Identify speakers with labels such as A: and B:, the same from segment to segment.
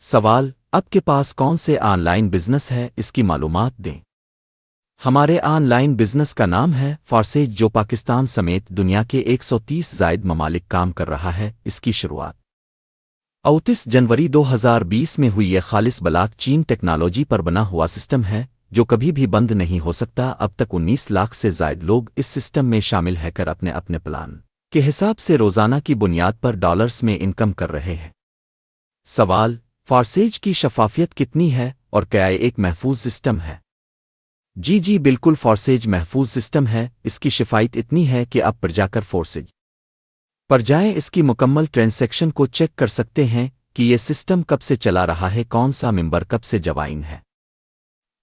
A: سوال: آپ کے پاس کون سے آن لائن بزنس ہے، اس کی معلومات دیں۔ ہمارے آن لائن بزنس کا نام ہے فارسیج، جو پاکستان سمیت دنیا کے 130 زائد ممالک کام کر رہا ہے۔ اس کی شروعات 29 جنوری 2020 میں ہوئی۔ یہ خالص بلاک چین ٹیکنالوجی پر بنا ہوا سسٹم ہے جو کبھی بھی بند نہیں ہو سکتا۔ اب تک 19 لاکھ سے زائد لوگ اس سسٹم میں شامل ہے کر اپنے پلان کے حساب سے روزانہ کی بنیاد پر ڈالرز میں انکم کر رہے ہیں۔ سوال: فارسیج کی شفافیت کتنی ہے اور کیا یہ ایک محفوظ سسٹم ہے؟ جی بالکل، فارسیج محفوظ سسٹم ہے۔ اس کی شفافیت اتنی ہے کہ آپ پر جا کر فارسیج پر جائیں، اس کی مکمل ٹرانزیکشن کو چیک کر سکتے ہیں کہ یہ سسٹم کب سے چلا رہا ہے، کون سا ممبر کب سے جوائن ہے،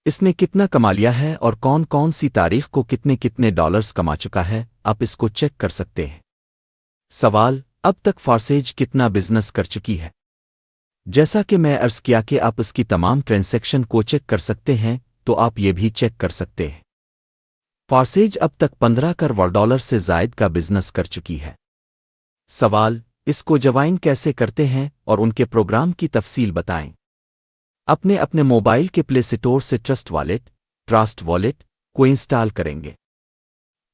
A: اس نے کتنا کما لیا ہے اور کون سی تاریخ کو کتنے ڈالرز کما چکا ہے۔ آپ اس کو چیک کر سکتے ہیں۔ سوال: اب تک فارسیج کتنا بزنس کر چکی ہے؟ جیسا کہ میں عرض کیا کہ آپ اس کی تمام ٹرانزیکشن کو چیک کر سکتے ہیں، تو آپ یہ بھی چیک کر سکتے ہیں۔ فارسیج اب تک 15 کروڑ ڈالر سے زائد کا بزنس کر چکی ہے۔ سوال: اس کو جوائن کیسے کرتے ہیں اور ان کے پروگرام کی تفصیل بتائیں۔ اپنے موبائل کے پلے اسٹور سے ٹرسٹ والیٹ کو انسٹال کریں گے۔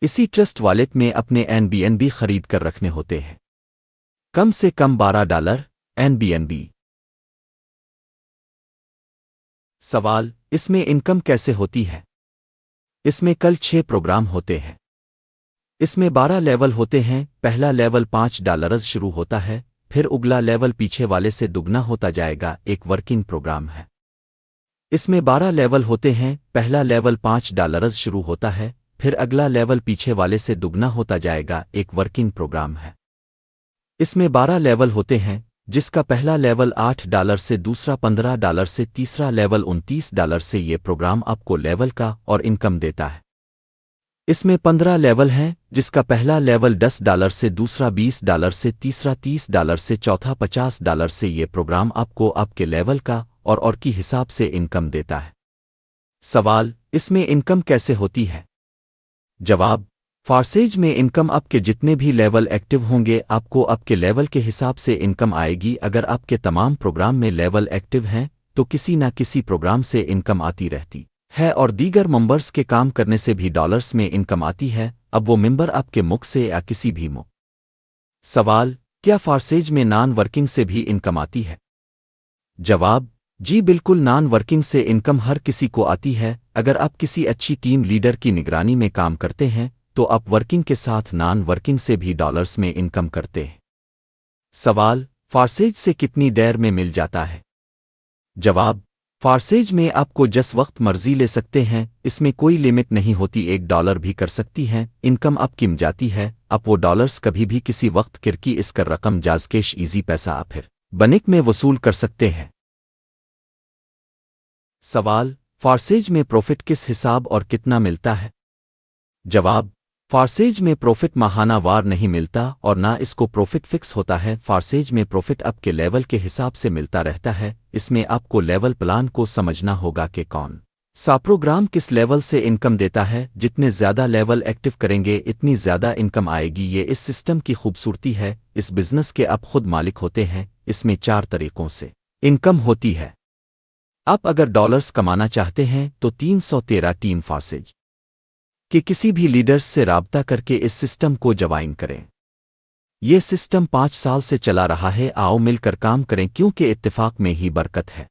A: اسی ٹرسٹ والیٹ میں اپنے NBNB خرید کر رکھنے ہوتے ہیں، کم سے کم $12 NBNB۔ سوال: اس میں انکم کیسے ہوتی ہے؟ اس میں کل 6 پروگرام ہوتے ہیں۔ اس میں 12 لیول ہوتے ہیں۔ پہلا لیول $5 شروع ہوتا ہے، پھر اگلا لیول پیچھے والے سے دگنا ہوتا جائے گا، ایک ورکنگ پروگرام ہے۔ اس میں 12 لیول ہوتے ہیں۔ پہلا لیول $5 شروع ہوتا ہے، پھر اگلا لیول پیچھے والے سے دگنا ہوتا جائے گا، ایک ورکنگ پروگرام ہے۔ اس میں 12 لیول ہوتے ہیں، جس کا پہلا لیول $8 سے، دوسرا $15 سے، تیسرا لیول $29 سے۔ یہ پروگرام آپ کو لیول کا اور انکم دیتا ہے۔ اس میں 15 لیول ہیں، جس کا پہلا لیول $10 سے، دوسرا $20 سے، تیسرا $30 سے، چوتھا $50 سے۔ یہ پروگرام آپ کو آپ کے لیول کا اور کی حساب سے انکم دیتا ہے۔ سوال: اس میں انکم کیسے ہوتی ہے؟ جواب: فارسیج میں انکم آپ کے جتنے بھی لیول ایکٹیو ہوں گے، آپ کو آپ کے لیول کے حساب سے انکم آئے گی۔ اگر آپ کے تمام پروگرام میں لیول ایکٹیو ہیں تو کسی نہ کسی پروگرام سے انکم آتی رہتی ہے، اور دیگر ممبرز کے کام کرنے سے بھی ڈالرز میں انکم آتی ہے، اب وہ ممبر آپ کے ملک سے یا کسی بھی ملک۔ سوال: کیا فارسیج میں نان ورکنگ سے بھی انکم آتی ہے؟ جواب: جی بالکل، نان ورکنگ سے انکم ہر کسی کو آتی ہے۔ اگر آپ کسی اچھی ٹیم لیڈر کی نگرانی میں کام کرتے ہیں تو آپ ورکنگ کے ساتھ نان ورکنگ سے بھی ڈالرز میں انکم کرتے ہیں۔ سوال: فارسیج سے کتنی دیر میں مل جاتا ہے؟ جواب: فارسیج میں آپ کو جس وقت مرضی لے سکتے ہیں، اس میں کوئی لمٹ نہیں ہوتی، $1 بھی کر سکتی ہیں۔ انکم آپ کی مل جاتی ہے، آپ وہ ڈالرز کبھی بھی کسی وقت کرکی اس کا رقم جاز کیش ایزی پیسہ آپ پھر بینک میں وصول کر سکتے ہیں۔ سوال: فارسیج میں پروفٹ کس حساب اور کتنا ملتا ہے؟ جواب: فارسیج میں پروفٹ ماہانہ وار نہیں ملتا اور نہ اس کو پروفٹ فکس ہوتا ہے۔ فارسیج میں پروفٹ آپ کے لیول کے حساب سے ملتا رہتا ہے۔ اس میں آپ کو لیول پلان کو سمجھنا ہوگا کہ کون سا پروگرام کس لیول سے انکم دیتا ہے۔ جتنے زیادہ لیول ایکٹیو کریں گے، اتنی زیادہ انکم آئے گی۔ یہ اس سسٹم کی خوبصورتی ہے۔ اس بزنس کے آپ خود مالک ہوتے ہیں۔ اس میں 4 طریقوں سے انکم ہوتی ہے۔ آپ اگر ڈالرز کمانا چاہتے ہیں تو 313 ٹیم فارسیج کہ کسی بھی لیڈرز سے رابطہ کر کے اس سسٹم کو جوائن کریں۔ یہ سسٹم 5 سال سے چلا رہا ہے۔ آؤ مل کر کام کریں، کیونکہ اتفاق میں ہی برکت ہے۔